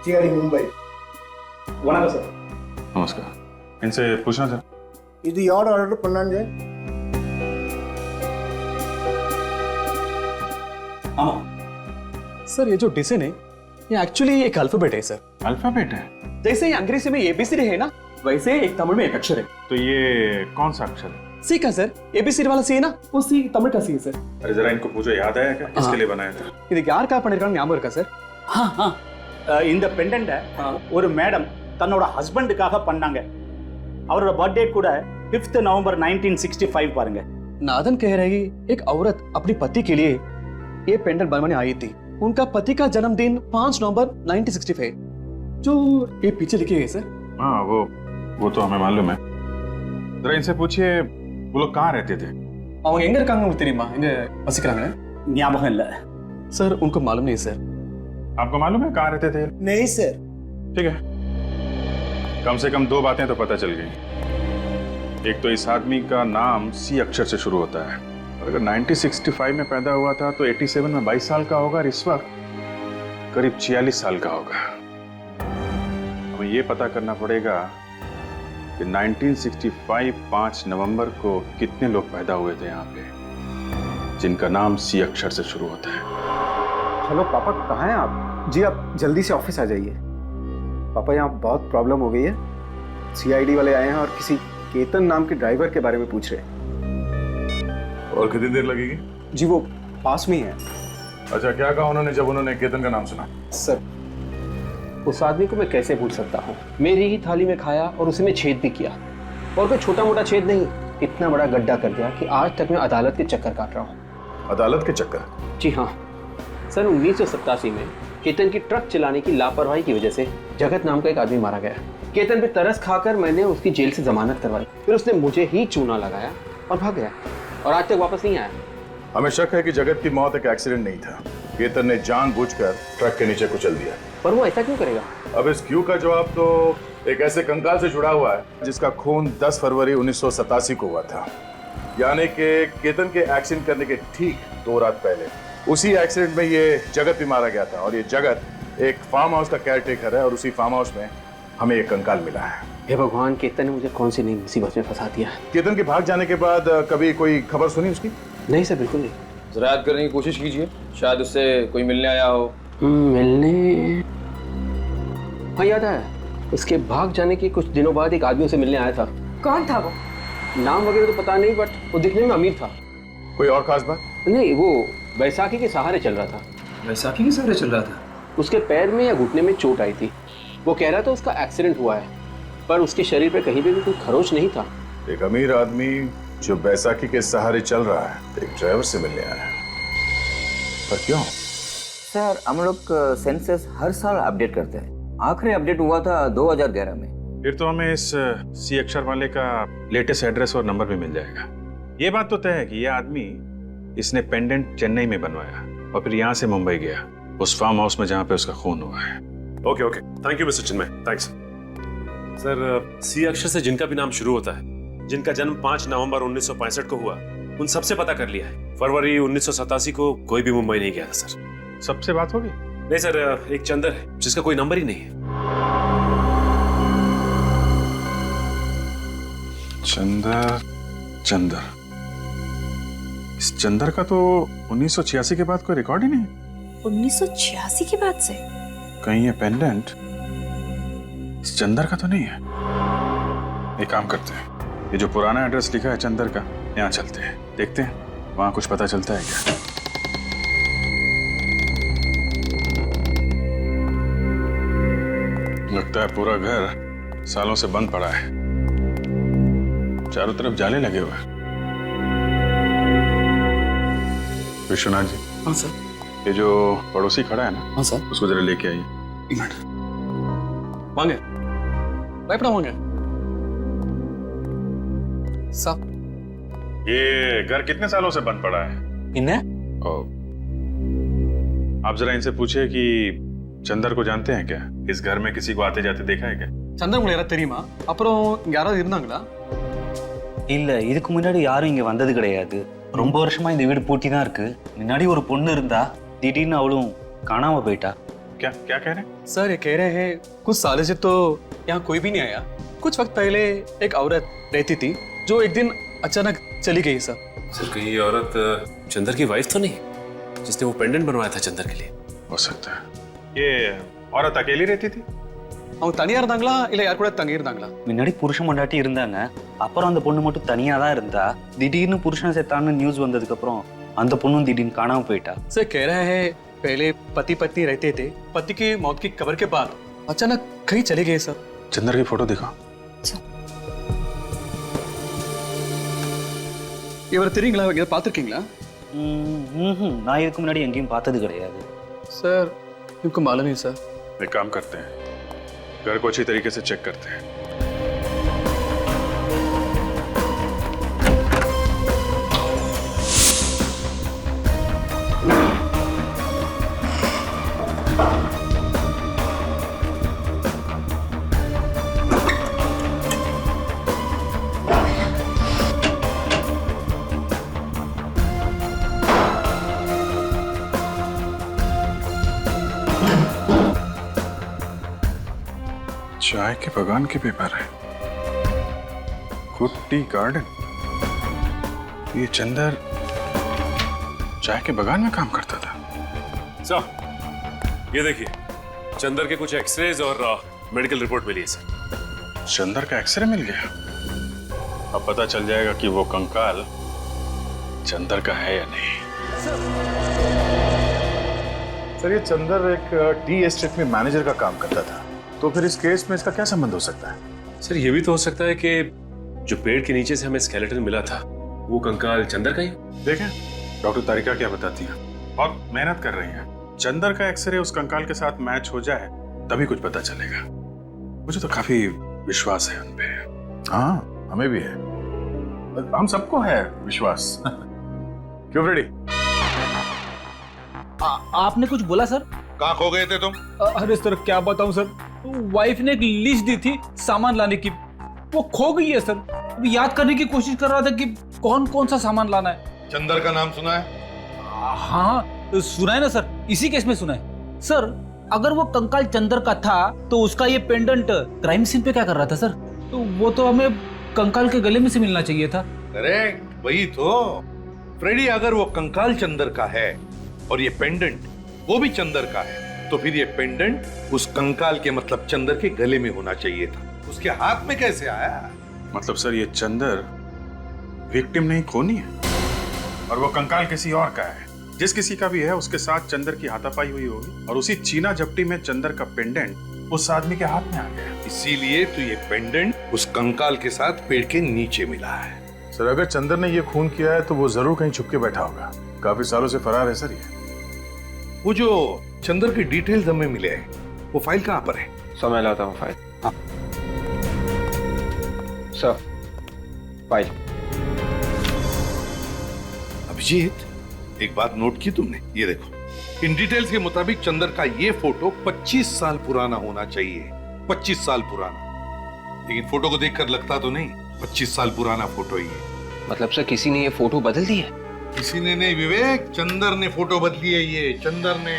CID मुंबई। வணக்கம் சார்। नमस्कार। इनसे पूछना सर। இது யார் ஆர்டர் பண்ணாங்க? आमा। सर, ये जो डिजाइन है ये एक्चुअली एक अल्फाबेट है सर। अल्फाबेट है? जैसे ही अंग्रेजी में ABCD है ना, वैसे एक तमिल में एक अक्षर है। तो ये कौन सा अक्षर है? सी का सर। ABCD वाला सी है ना, वो सी तमिल का सी है सर। अरे जरा इनको पूछो, याद आया क्या किसके लिए बनाया था? இதுக்கு யாருக்கா பண்ணிருக்காங்க ஞாபகம் இருக்கா சார்? இந்த பெண்டன்ட்டை ஒரு மேடம் தன்னோட ஹஸ்பண்டுக்காக பண்ணாங்க. அவரோட बर्थडे கூட 5th नवंबर 1965 பாருங்க. नादन कह रही एक औरत अपने पति के लिए ये पेंडेंट बनवाने आई थी। उनका पति का जन्मदिन 5 नवंबर 1965, जो ये पीछे लिखे है सर। हाँ, वो तो हमें मालूम है। जरा इनसे पूछिए वो लोग कहाँ रहते थे? அவங்க எங்க இருக்காங்க உங்களுக்கு தெரியுமா? எங்க வசிக்கிறாங்க? ஞாபகம் இல்ல सर, उनको मालूम नहीं सर। आपको मालूम है कहाँ रहते थे? नहीं सर। ठीक है, कम से कम 2 बातें तो पता चल गई। एक तो इस आदमी का नाम सी अक्षर से शुरू होता है। अगर 1965 में पैदा हुआ था तो 87 में 22 साल का होगा और इस वक्त करीब 46 साल का होगा। हमें ये पता करना पड़ेगा कि 1965 5 नवंबर को कितने लोग पैदा हुए थे यहाँ पे जिनका नाम सी अक्षर से शुरू होता है। हेलो पापा, कहाँ हैं आप? जी आप जल्दी से ऑफिस आ जाइए। पापा, यहाँ बहुत प्रॉब्लम हो गई है। CID वाले आए हैं और किसी केतन नाम के ड्राइवर के बारे में पूछ रहे हैं। और कितनी देर लगेगी? जी वो पास में ही है। अच्छा, क्या कहा उन्होंने जब उन्होंने केतन का नाम सुना? सर, उस आदमी को मैं कैसे भूल सकता हूँ? मेरी ही थाली में खाया और उसी में छेद भी किया, और कोई छोटा मोटा छेद नहीं, इतना बड़ा गड्ढा कर दिया कि आज तक मैं अदालत के चक्कर काट रहा हूँ। अदालत के चक्कर? जी हाँ सर, 1987 में केतन की ट्रक चलाने की लापरवाही की वजह से जगत नाम का एक आदमी मारा गया। केतन पे तरस खाकर मैंने उसकी जेल से जमानत करवाई, फिर उसने मुझे ही चूना लगाया और भाग गया, और आज तक वापस नहीं आया। हमें शक है कि जगत की मौत एक एक्सीडेंट नहीं था। केतन ने जानबूझकर ट्रक के नीचे कुचल दिया। पर वो ऐसा क्यों करेगा? अब इस क्यों का जवाब तो एक ऐसे कंकाल से जुड़ा हुआ है जिसका खून 10 फरवरी 1987 को हुआ था, यानी कि केतन के एक्सीडेंट करने के ठीक 2 रात पहले उसी एक्सीडेंट में ये जगत भी मारा गया था और ये जगत एक फार्म हाउस का केयरटेकर है और उसी फार्म हाउस में हमें एक कंकाल मिला है। हे भगवान, केतन ने मुझे कौन सी नई मुसीबत में फंसा दिया। केतन के भाग जाने के बाद कभी कोई खबर सुनी उसकी? नहीं सर, बिल्कुल नहीं। जरा याद करने की कोशिश कीजिए, शायद उससे कोई मिलने आया हो। मिलने? हाँ याद है, उसके भाग जाने के कुछ दिनों बाद एक आदमी उसे मिलने आया था। कौन था वो? नाम वगैरह तो पता नहीं, बट वो दिखने में अमीर था। कोई और खास बात? नहीं, वो बैसाखी के सहारे चल रहा था। बैसाखी के सहारे चल रहा था? उसके पैर में या घुटने में चोट आई थी। वो कह रहा था उसका एक्सीडेंट हुआ है, पर उसके शरीर पे कहीं पे भी कोई खरोच नहीं था। एक अमीर आदमी जो बैसाखी के सहारे चल रहा है, एक ड्राइवर से मिलने आया है, पर क्यों? सर, हम लोग सेंसस हर साल अपडेट करते हैं। आखिरी अपडेट हुआ था 2011 में। फिर तो हमें इस सी अक्षर वाले का लेटेस्ट एड्रेस और नंबर भी मिल जाएगा। ये बात तो तय है कि ये आदमी, इसने पेंडेंट चेन्नई में बनवाया और फिर यहाँ से मुंबई गया, उस फार्म हाउस में जहाँ पे उसका खून हुआ है। Okay okay, thank you mister Chinmay, thanks. Sir, C अक्षर से जिनका भी नाम शुरू होता है, जिनका जन्म 5 नवंबर 1965 को हुआ, उन सबसे पता कर लिया है। फरवरी 1987 को कोई भी मुंबई नहीं गया था सर। सबसे बात होगी? नहीं सर, एक चंदर है जिसका कोई नंबर ही नहीं है। चंदर, इस चंदर का तो 1986 के बाद कोई रिकॉर्ड ही नहीं। 1986 के बाद से? कहीं ये पेंडेंट इस चंदर का तो नहीं है? एक काम करते हैं, ये जो पुराना एड्रेस लिखा है चंदर का, यहाँ चलते हैं, देखते हैं वहां कुछ पता चलता है क्या। लगता है पूरा घर सालों से बंद पड़ा है, चारों तरफ जाले लगे हुए हैं। विश्वनाथ जी। हाँ सर। ये जो पड़ोसी खड़ा है ना? हाँ सर। उसको जरा लेके आइए। एक मिनट। वांगे भयपड़ा वांगे साहब, ये घर कितने सालों से बंद पड़ा है? इन्हें आप जरा इनसे पूछिए कि चंदर को जानते हैं क्या? इस घर में किसी को आते जाते देखा है क्या? चंदर मुझे यार தெரியுமா? அப்புறம் இங்க யாராவது இருந்தாங்களா? இல்ல, இதுக்கு முன்னாடி யாரும் இங்க வந்தது கிடையாது. ரொம்ப வருஷமா இந்த வீடு பூட்டி தான் இருக்கு. முன்னாடி ஒரு பொண்ணு இருந்தா, திடீர்னு அவளும் காணாம போயிட்டா. क्या क्या कह रहे हैं? सर, ये कह रहे हैं कुछ सालों से तो यहाँ कोई भी नहीं आया। कुछ वक्त पहले एक औरत रहती थी जो एक दिन अचानक चली गई सर। सर, कहीं ये औरत चंदर की वाइफ तो नहीं, जिसने वो पेंडेंट बनवाया था चंदर के लिए? हो सकता है। ये औरत अकेली रहती थी? அவங்க தனியா இருந்தாங்களா இல்ல யார் கூட தங்கி இருந்தாங்களா? முன்னாடி புருஷன் பொண்டாட்டி இருந்தாங்க. அப்புறம் அந்த பொண்ணு மட்டும் தனியா தான் இருந்தா. திடீர்னு புருஷன் செத்தான்னு நியூஸ் வந்ததுக்கு அப்புறம் அந்த பொண்ணும் திடீர்னு காணாம போயிட்டா। सर, कह रहे हैं पहले पति पत्नी रहते थे, पति की मौत की खबर के बाद अचानक कहीं चले गए सर। चंदर की फोटो दिखा। இவர் தெரியுங்களா? இங்க பார்த்திருக்கீங்களா? நான் இதுக்கு முன்னாடி எங்கேயும் பார்த்தது கிடையாது। सर, इनको मालूम नहीं सर। एक काम करते हैं, घर को अच्छी तरीके से चेक करते हैं। चाय के बगान के पेपर है, गुड टी गार्डन। ये चंदर चाय के बगान में काम करता था। सर, ये देखिए, चंदर के कुछ एक्सरेज और मेडिकल रिपोर्ट मिली है सर। चंदर का एक्सरे मिल गया? अब पता चल जाएगा कि वो कंकाल चंदर का है या नहीं। सर, ये चंदर एक टी एस्टेट में मैनेजर का काम करता था, तो फिर इस केस में इसका क्या संबंध हो सकता है? सर, ये भी तो हो सकता है कि जो पेड़ के नीचे से हमें स्केलेटन मिला था, वो कंकाल चंदर का ही। देखें डॉक्टर तारिका क्या बताती हैं, बहुत मेहनत कर रही हैं। चंदर का एक्सरे उस कंकाल के साथ मैच हो जाए तभी कुछ पता चलेगा। मुझे तो काफी विश्वास है उन पे। हाँ, हमें भी है, हम सबको है विश्वास। क्यों फ्रेडी? आपने कुछ बोला सर? कहाँ खो गए थे तुम? अरे सर, क्या बताऊं सर, वाइफ ने एक लिस्ट दी थी सामान लाने की, वो खो गई है सर। अभी याद करने की कोशिश कर रहा था कि कौन कौन सा सामान लाना है। चंदर का नाम सुना है? हाँ, सुना है ना सर, इसी केस में सुना है सर। अगर वो कंकाल चंदर का था तो उसका ये पेंडेंट क्राइम सीन पे क्या कर रहा था सर? तो वो तो हमें कंकाल के गले में से मिलना चाहिए था। करेक्ट, वही तो फ्रेडी। अगर वो कंकाल चंदर का है और ये पेंडेंट वो भी चंदर का है, तो फिर ये पेंडेंट उस कंकाल के मतलब चंदर के गले में होना चाहिए था। उसके हाथ में कैसे आया? मतलब सर ये चंदर विक्टिम नहीं, खूनी है, और वो कंकाल किसी और का है। जिस किसी का भी है उसके साथ चंदर की हाथापाई हुई होगी और उसी चीना झपटी में चंदर का पेंडेंट उस आदमी के हाथ में आ गया। इसीलिए तो ये पेंडेंट उस कंकाल के साथ पेड़ के नीचे मिला है। सर अगर चंदर ने ये खून किया है तो वो जरूर कहीं छुप के बैठा होगा। काफी सालों से फरार है सर ये। वो जो चंदर के डिटेल्स हमें मिले हैं, वो फाइल कहाँ पर है? समय लाता हूँ फाइल। हाँ सर, फाइल। अभिजीत, एक बात नोट की तुमने? ये देखो, इन डिटेल्स के मुताबिक चंदर का ये फोटो 25 साल पुराना होना चाहिए। 25 साल पुराना। लेकिन फोटो को देखकर लगता तो नहीं 25 साल पुराना फोटो ही है। मतलब सर किसी ने ये फोटो बदल दी है? किसी ने नहीं विवेक, चंदर ने फोटो बदली है। ये चंदर ने,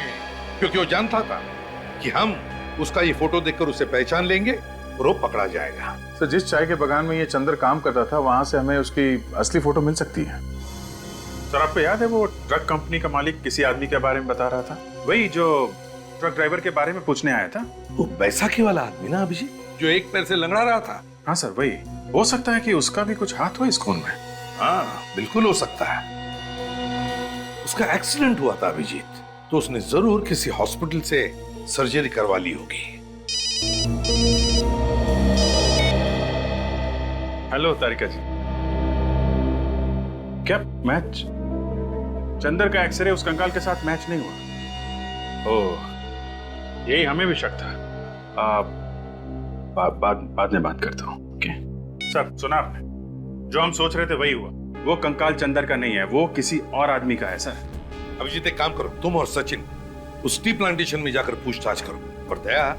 क्योंकि वो जानता था कि हम उसका ये फोटो देखकर उसे पहचान लेंगे और वो पकड़ा जाएगा। सर जिस चाय के बगान में ये चंदर काम करता था वहां से हमें उसकी असली फोटो मिल सकती है। सर आपको याद है वो ट्रक कंपनी का मालिक किसी आदमी के बारे में बता रहा था? वही जो ट्रक ड्राइवर के बारे में पूछने आया था। वो बैसाखी वाला आदमी ना अभिजीत, जो एक पैर से लंगड़ा रहा था। हाँ सर वही। हो सकता है कि उसका भी कुछ हाथ हो इस खून में। हाँ बिल्कुल हो सकता है। उसका एक्सीडेंट हुआ था अभिजीत, तो उसने जरूर किसी हॉस्पिटल से सर्जरी करवा ली होगी। हेलो तारिका जी, क्या मैच? चंदर का एक्सरे उस कंकाल के साथ मैच नहीं हुआ। ओह, यही हमें भी शक था। बाद में बात करता हूँ। ओके सर, सुना आपने? जो हम सोच रहे थे वही हुआ। वो कंकाल चंदर का नहीं है, वो किसी और आदमी का है सर। अभिजीत एक काम करो, तुम और सचिन उस टी प्लांटेशन में जाकर पूछताछ करो। और दया,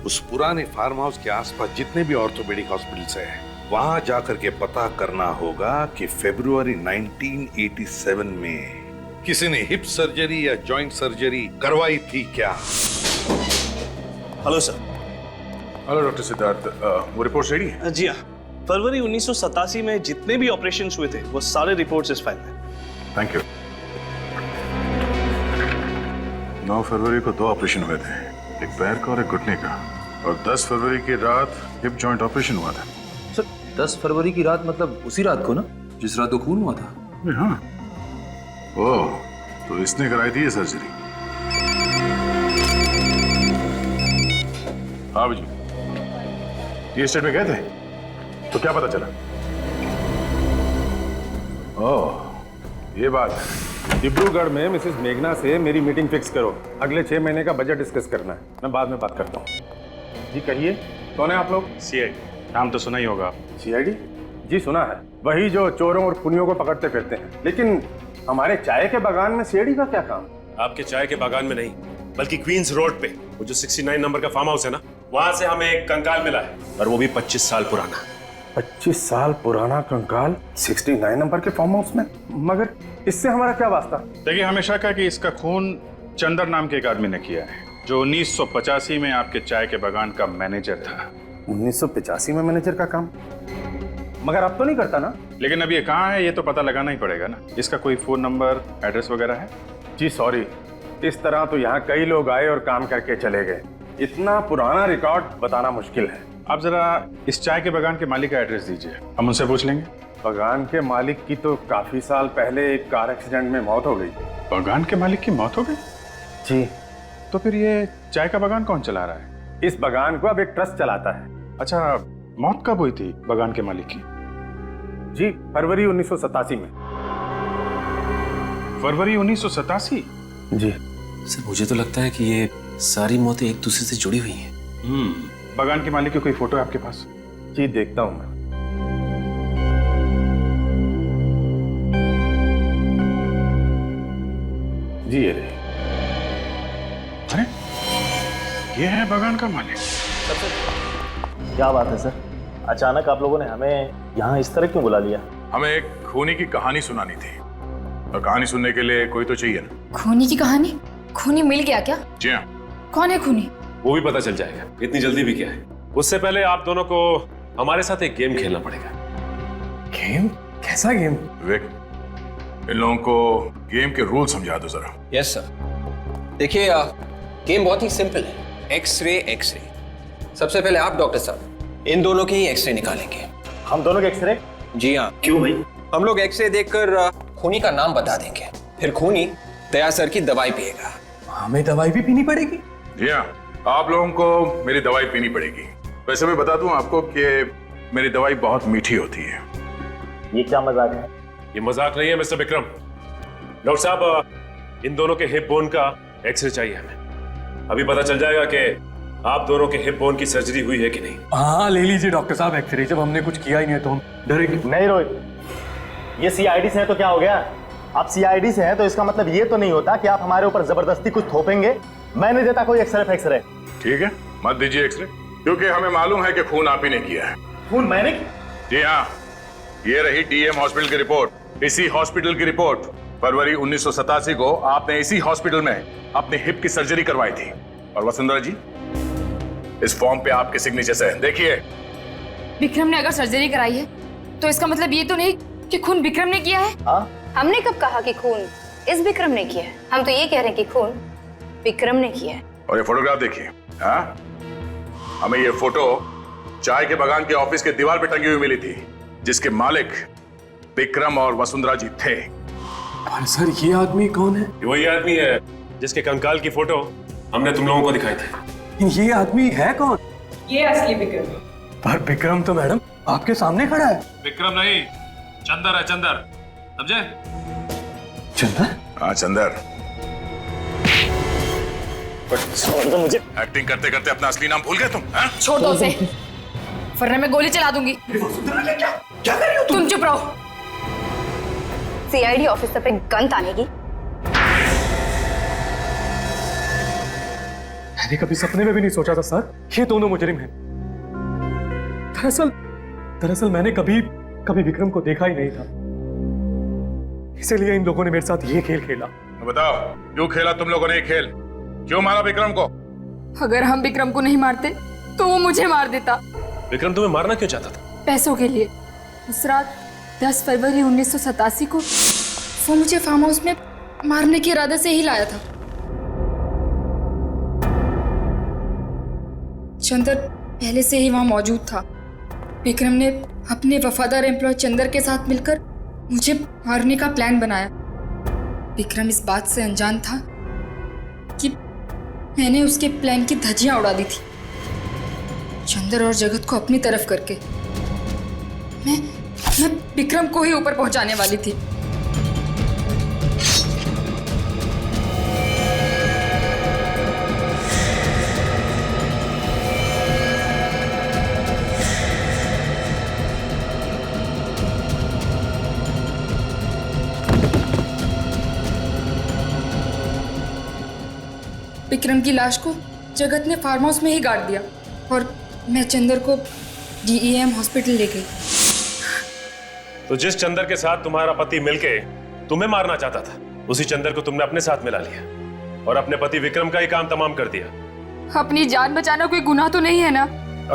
उस पुराने फार्म हाउस के आसपास जितने भी ऑर्थोपेडिक हॉस्पिटल्स हैं, वहां जाकर के पता करना होगा कि फरवरी 1987 में किसी ने हिप सर्जरी या जॉइंट सर्जरी करवाई थी क्या? Hello sir. Hello doctor Siddharth, वो रिपोर्ट रेडी है? जी हाँ, फरवरी 1987 में जितने भी ऑपरेशन हुए थे वो सारे रिपोर्ट्स इस फाइल में। Thank you. 9 फरवरी को 2 ऑपरेशन हुए थे, एक पैर का और एक घुटने का, और 10 फरवरी की रात हिप जॉइंट ऑपरेशन हुआ था। सर 10 फरवरी की रात मतलब उसी रात को ना, जिस रात को खून हुआ था? हाँ। ओह, तो इसने कराई थी ये सर्जरी? हाँ जी, ये स्टेट में गए थे तो क्या पता चला? ओह, ये बात है। डिब्रूगढ़ में मिसेस मेघना से मेरी मीटिंग फिक्स करो। अगले 6 महीने का बजट डिस्कस करना है। मैं बाद में बात करता हूँ। जी कहिए, कौन है आप लोग? सीआईडी। नाम तो सुना ही होगा आप। सीआईडी? जी सुना है, वही जो चोरों और खूनियों को पकड़ते फिरते हैं। लेकिन हमारे चाय के बागान में सीआईडी का क्या काम? आपके चाय के बागान में नहीं, बल्कि क्वींस रोड पे वो जो 69 नंबर का फार्म हाउस है ना, वहां से हमें एक कंकाल मिला है, और वो भी 25 साल पुराना। 25 साल पुराना कंकाल 69 नंबर के फार्म हाउस में? मगर इससे हमारा क्या वास्ता? देखिए, हमेशा कहा कि इसका खून चंदर नाम के एक आदमी ने किया है, जो 1985 में आपके चाय के बागान का मैनेजर था। 1985 में मैनेजर का काम? मगर अब तो नहीं करता ना? लेकिन अब ये कहाँ है ये तो पता लगाना ही पड़ेगा ना। इसका कोई फोन नंबर, एड्रेस वगैरह है? जी सॉरी, इस तरह तो यहाँ कई लोग आए और काम करके चले गए। इतना पुराना रिकॉर्ड बताना मुश्किल है। आप जरा इस चाय के बागान के मालिक का एड्रेस दीजिए, हम उनसे पूछ लेंगे। बागान के मालिक की तो काफी साल पहले एक कार एक्सीडेंट में मौत हो गई। बागान के मालिक की मौत हो गई? जी। तो फिर ये चाय का बागान कौन चला रहा है? इस बागान को अब एक ट्रस्ट चलाता है। अच्छा, मौत कब हुई थी बागान के मालिक की? जी फरवरी 1987 में। फरवरी 1987? जी सर, मुझे तो लगता है कि ये सारी मौतें एक दूसरे से जुड़ी हुई हैं। बागान के मालिक की कोई फोटो है आपके पास? जी देखता हूं मैं। जी ये रही। अरे ये है बागान का मालिक। क्या बात है सर, अचानक आप लोगों ने हमें यहाँ इस तरह क्यों बुला लिया? हमें एक खूनी की कहानी सुनानी थी, और कहानी सुनने के लिए कोई तो चाहिए ना। खूनी की कहानी? खूनी मिल गया क्या? जी हाँ, कौन है खूनी? वो भी पता चल जाएगा। इतनी जल्दी भी क्या है। उससे पहले आप दोनों को हमारे साथ एक गेम खेलना पड़ेगा। गेम? कैसा गेम? विवेक, इन लोगों को गेम के रूल समझा दो जरा। Yes sir. देखिए गेम बहुत ही सिंपल है। X-ray X-ray. सबसे पहले आप डॉक्टर साहब इन दोनों के ही एक्सरे निकालेंगे। हम दोनों के एक्सरे? जी हाँ। क्यों भाई? हम लोग एक्सरे देखकर खूनी का नाम बता देंगे, फिर खूनी दया सर की दवाई पिएगा। हमें दवाई भी पीनी पड़ेगी? जी हाँ, आप लोगों को मेरी दवाई पीनी पड़ेगी। वैसे मैं बता दूं आपको कि मेरी दवाई बहुत मीठी होती है। ये क्या मजाक है? ये मजाक नहीं है मिस्टर विक्रम। डॉक्टर साहब, इन दोनों के हिप बोन का एक्सरे चाहिए हमें। अभी पता चल जाएगा कि आप दोनों के हिप बोन की सर्जरी हुई है कि नहीं। हाँ, ले लीजिए डॉक्टर साहब एक्सरे। जब हमने कुछ किया ही नहीं है तो हम डरेंगे नहीं रोहित, ये सीआईडी से है तो क्या हो गया? आप सीआईडी से हैं तो इसका मतलब ये तो नहीं होता कि आप हमारे ऊपर जबरदस्ती कुछ थोपेंगे। मैं नहीं देता कोई एक्सरे फैक्सरे। ठीक है, मत दीजिए एक्सरे, क्योंकि हमें मालूम है कि खून आप ही ने किया है। खून मैंने? जी हाँ, ये रही डीएम हॉस्पिटल की रिपोर्ट। इसी हॉस्पिटल की रिपोर्ट। फरवरी 1987 को आपने इसी हॉस्पिटल में अपने हिप की सर्जरी करवाई थी। और वसुंधरा जी, इस फॉर्म पे आपके सिग्नेचर है, देखिए। विक्रम ने अगर सर्जरी कराई है तो इसका मतलब ये तो नहीं कि खून विक्रम ने किया है। हमने कब कहा कि खून इस विक्रम ने किया है? हम तो ये कह रहे हैं कि खून विक्रम ने किया है। और ये फोटोग्राफ देखिए। हाँ, हमें ये फोटो चाय के बागान के ऑफिस के दीवार पे टंगी हुई मिली थी, जिसके मालिक विक्रम और वसुंधरा जी थे। पर सर, ये आदमी कौन है? ये वही आदमी है जिसके कंकाल की फोटो हमने तुम लोगों को दिखाई थी। ये आदमी है कौन? ये असली विक्रम। पर विक्रम तो मैडम आपके सामने खड़ा है। विक्रम नहीं, चंदर है, चंदर, समझे? चंदर? हाँ चंदर। छोड़ दो मुझे। एक्टिंग करते करते अपना असली नाम भूल गए तुम? हाँ? छोड़ दो उसे, वरना मैं गोली चला दूंगी। क्या कर रही हो तुम चुप रहो। सीआईडी ऑफिसर पे गन तानेगी? मैंने कभी सपने में भी नहीं सोचा था सर ये दोनों मुजरिम हैं। दरअसल मैंने कभी विक्रम को देखा ही नहीं था, इसीलिए इन लोगों ने मेरे साथ ये खेल खेला। बताओ, क्यों खेला तुम लोगों ने ये खेल? क्यों मारा विक्रम को? अगर हम विक्रम को नहीं मारते तो वो मुझे मार देता। विक्रम तुम्हें मारना क्यों चाहता था? पैसों के लिए। उस रात 10 फरवरी 1987 को वो मुझे फार्म हाउस में मारने के इरादे से ही लाया था। चंदर पहले से ही वहां मौजूद था। विक्रम ने अपने वफादार एम्प्लॉय चंदर के साथ मिलकर मुझे मारने का प्लान बनाया। विक्रम इस बात से अनजान था कि मैंने उसके प्लान की धज्जियां उड़ा दी थी, चंदर और जगत को अपनी तरफ करके। मैं विक्रम को ही ऊपर पहुंचाने वाली थी। विक्रम की लाश को जगत ने फार्म हाउस में ही गाड़ दिया और मैं चंदर को डीईएम हॉस्पिटल ले गई। तो जिस चंदर के साथ तुम्हारा पति मिलके तुम्हें मारना चाहता था, उसी चंदर को तुमने अपने साथ मिला लिया और अपने पति विक्रम का ही काम तमाम कर दिया। अपनी जान बचाना कोई गुनाह तो नहीं है ना?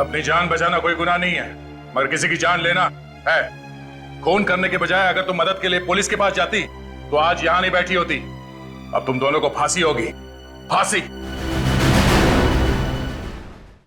अपनी जान बचाना कोई गुनाह नहीं है, मगर किसी की जान लेना है। खून करने के बजाय अगर तुम मदद के लिए पुलिस के पास जाती तो आज यहां नहीं बैठी होती। अब तुम दोनों को फांसी होगी, फांसी।